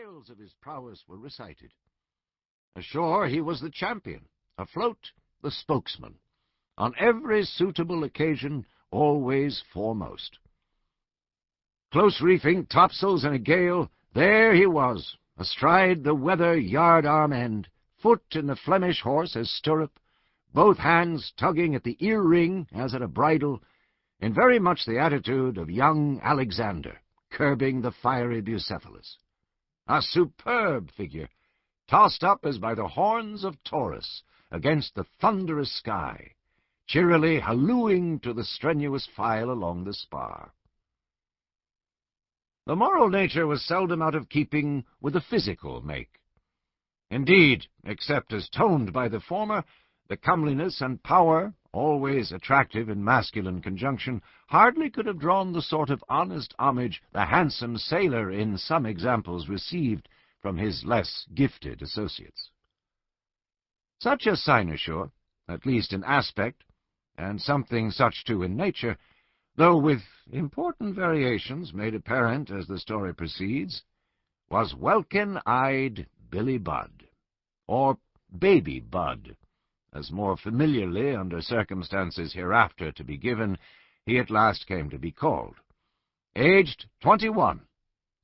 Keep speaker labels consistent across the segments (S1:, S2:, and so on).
S1: tales of his prowess were recited. Ashore he was the champion, afloat the spokesman, on every suitable occasion always foremost. Close reefing topsails in a gale, there he was, astride the weather yard-arm end, foot in the Flemish horse as stirrup, both hands tugging at the ear-ring as at a bridle, in very much the attitude of young Alexander, curbing the fiery Bucephalus. A superb figure, tossed up as by the horns of Taurus against the thunderous sky, cheerily hallooing to the strenuous file along the spar. The moral nature was seldom out of keeping with the physical make. Indeed, except as toned by the former, the comeliness and power, always attractive in masculine conjunction, hardly could have drawn the sort of honest homage the handsome sailor in some examples received from his less gifted associates. Such a cynosure, at least in aspect, and something such too in nature, though with important variations made apparent as the story proceeds, was welkin-eyed Billy Budd, or Baby Budd, as more familiarly, under circumstances hereafter to be given, he at last came to be called. Aged 21,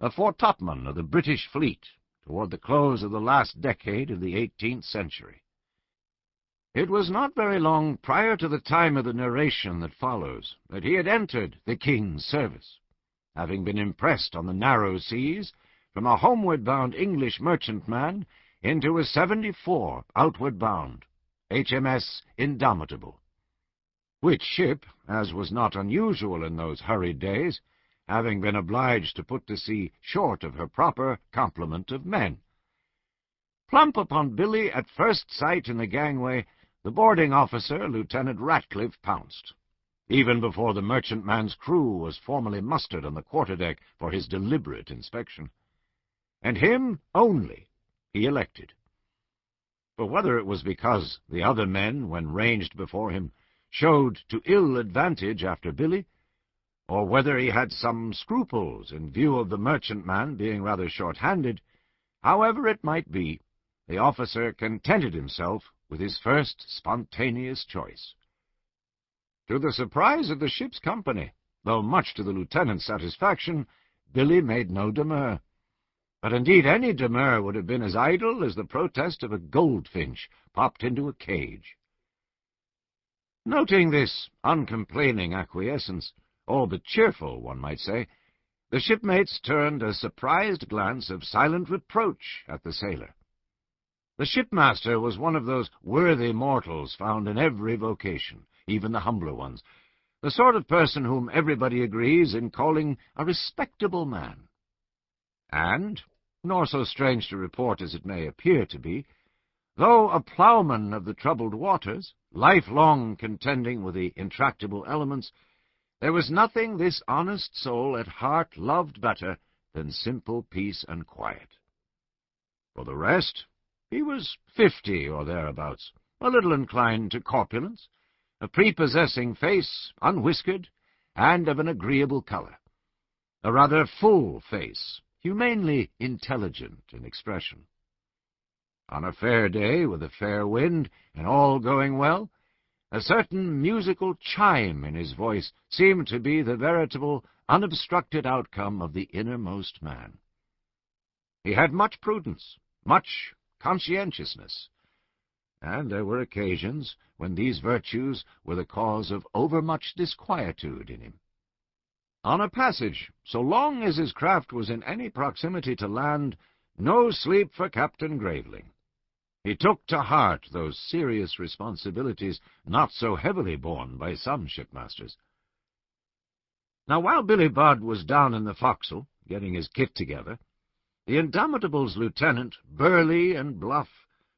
S1: a foretopman of the British fleet toward the close of the last decade of the 18th century. It was not very long prior to the time of the narration that follows that he had entered the King's service, having been impressed on the narrow seas from a homeward-bound English merchantman into a 74 outward-bound HMS Indomitable, which ship, as was not unusual in those hurried days, having been obliged to put to sea short of her proper complement of men. Plump upon Billy at first sight in the gangway, the boarding officer, Lieutenant Ratcliffe, pounced, even before the merchantman's crew was formally mustered on the quarterdeck for his deliberate inspection. And him only he elected. For whether it was because the other men, when ranged before him, showed to ill advantage after Billy, or whether he had some scruples in view of the merchantman being rather short-handed, however it might be, the officer contented himself with his first spontaneous choice. To the surprise of the ship's company, though much to the lieutenant's satisfaction, Billy made no demur. But indeed any demur would have been as idle as the protest of a goldfinch popped into a cage. Noting this uncomplaining acquiescence, all but cheerful, one might say, the shipmates turned a surprised glance of silent reproach at the sailor. The shipmaster was one of those worthy mortals found in every vocation, even the humbler ones, the sort of person whom everybody agrees in calling a respectable man. And, nor so strange to report as it may appear to be, though a ploughman of the troubled waters, lifelong contending with the intractable elements, there was nothing this honest soul at heart loved better than simple peace and quiet. For the rest, he was 50 or thereabouts, a little inclined to corpulence, a prepossessing face, unwhiskered, and of an agreeable color, a rather full face, humanely intelligent in expression. On a fair day, with a fair wind, and all going well, a certain musical chime in his voice seemed to be the veritable, unobstructed outcome of the innermost man. He had much prudence, much conscientiousness, and there were occasions when these virtues were the cause of overmuch disquietude in him. On a passage, so long as his craft was in any proximity to land, no sleep for Captain Graveling. He took to heart those serious responsibilities not so heavily borne by some shipmasters. Now, while Billy Budd was down in the forecastle, getting his kit together, the Indomitable's lieutenant, burly and bluff,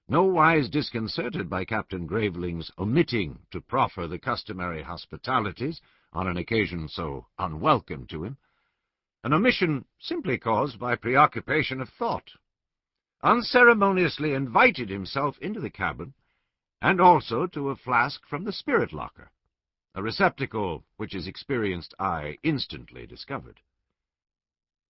S1: nowise disconcerted by Captain Graveling's omitting to proffer the customary hospitalities on an occasion so unwelcome to him, an omission simply caused by preoccupation of thought, unceremoniously invited himself into the cabin, and also to a flask from the spirit locker, a receptacle which his experienced eye instantly discovered.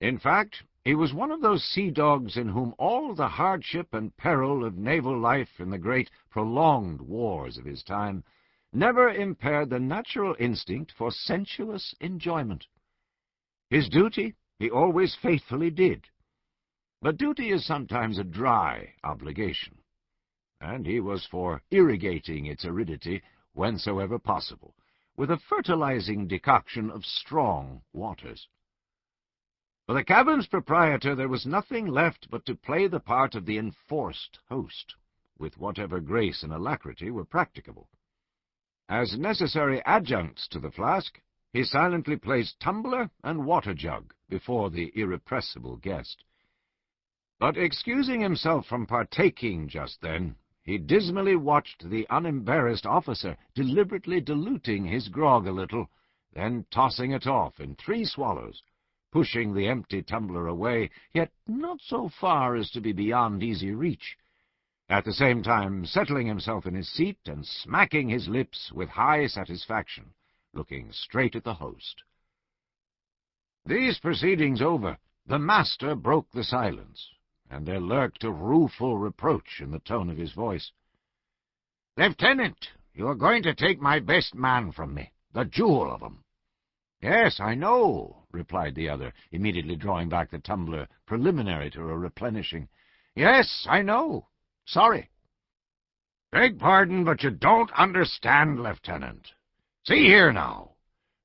S1: In fact, he was one of those sea dogs in whom all the hardship and peril of naval life in the great prolonged wars of his time never impaired the natural instinct for sensuous enjoyment. His duty he always faithfully did, but duty is sometimes a dry obligation, and he was for irrigating its aridity whensoever possible, with a fertilizing decoction of strong waters. For the cabin's proprietor there was nothing left but to play the part of the enforced host, with whatever grace and alacrity were practicable. As necessary adjuncts to the flask, he silently placed tumbler and water-jug before the irrepressible guest. But excusing himself from partaking just then, he dismally watched the unembarrassed officer deliberately diluting his grog a little, then tossing it off in 3 swallows, pushing the empty tumbler away, yet not so far as to be beyond easy reach, at the same time settling himself in his seat and smacking his lips with high satisfaction, looking straight at the host. These proceedings over, the master broke the silence, and there lurked a rueful reproach in the tone of his voice. "Lieutenant, you are going to take my best man from me, the jewel of 'em." "Yes, I know," replied the other, immediately drawing back the tumbler preliminary to a replenishing. "Yes, I know. Sorry." "Beg pardon, but you don't understand, Lieutenant. See here now.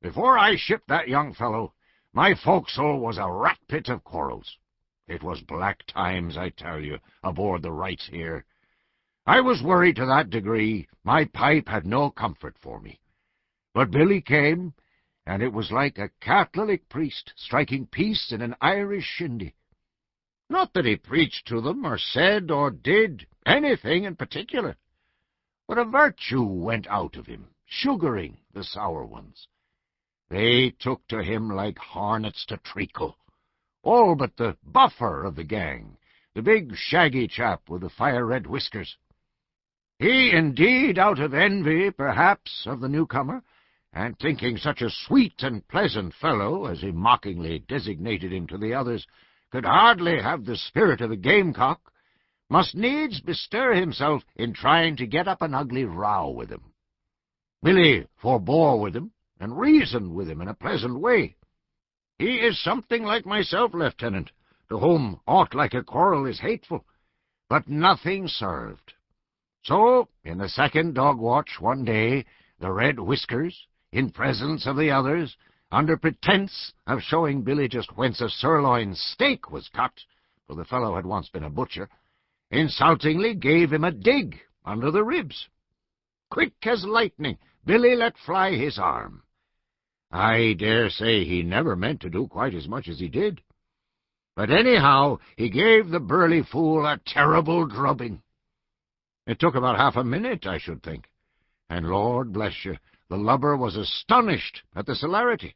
S1: Before I shipped that young fellow, my forecastle was a rat-pit of quarrels. It was black times, I tell you, aboard the Wrights here. I was worried to that degree, my pipe had no comfort for me. But Billy came, and it was like a Catholic priest striking peace in an Irish shindy. Not that he preached to them, or said, or did anything in particular, but a virtue went out of him, sugaring the sour ones. They took to him like hornets to treacle, all but the buffer of the gang, the big shaggy chap with the fire-red whiskers. He, indeed, out of envy, perhaps, of the newcomer, and thinking such a sweet and pleasant fellow, as he mockingly designated him to the others, could hardly have the spirit of a gamecock, must needs bestir himself in trying to get up an ugly row with him. Billy forbore with him, and reasoned with him in a pleasant way. He is something like myself, Lieutenant, to whom aught like a quarrel is hateful, but nothing served. So, in the second dog-watch one day, the Red Whiskers, in presence of the others, under pretense of showing Billy just whence a sirloin steak was cut, for the fellow had once been a butcher, insultingly gave him a dig under the ribs. Quick as lightning, Billy let fly his arm. I dare say he never meant to do quite as much as he did. But anyhow, he gave the burly fool a terrible drubbing. It took about half a minute, I should think, and Lord bless you, the lubber was astonished at the celerity.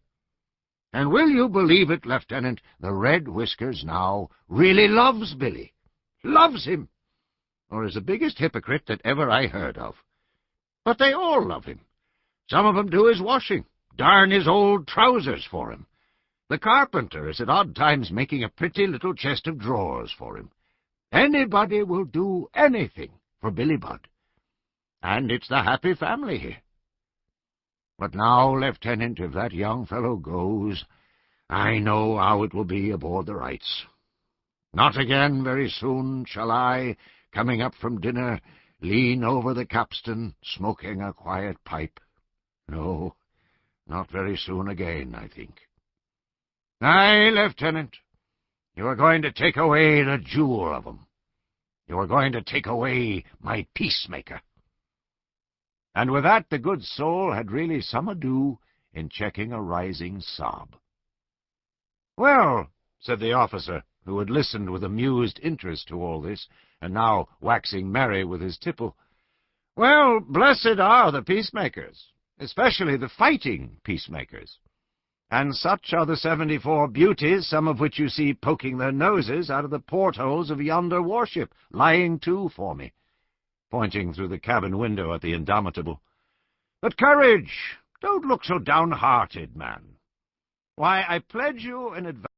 S1: And will you believe it, Lieutenant, the Red Whiskers now really loves Billy. Loves him, or is the biggest hypocrite that ever I heard of. But they all love him. Some of 'em do his washing, darn his old trousers for him. The carpenter is at odd times making a pretty little chest of drawers for him. Anybody will do anything for Billy Budd. And it's the happy family here. But now, Lieutenant, if that young fellow goes, I know how it will be aboard the Wrights. Not again very soon shall I, coming up from dinner, lean over the capstan, smoking a quiet pipe. No, not very soon again, I think. Aye, Lieutenant, you are going to take away the jewel of 'em. You are going to take away my peacemaker. And with that the good soul had really some ado in checking a rising sob. "Well," said the officer, who had listened with amused interest to all this, and now waxing merry with his tipple, "well, blessed are the peacemakers, especially the fighting peacemakers. And such are the 74 beauties, some of which you see poking their noses out of the portholes of yonder warship, lying to for me," pointing through the cabin window at the Indomitable. "But courage! Don't look so downhearted, man. Why, I pledge you in advance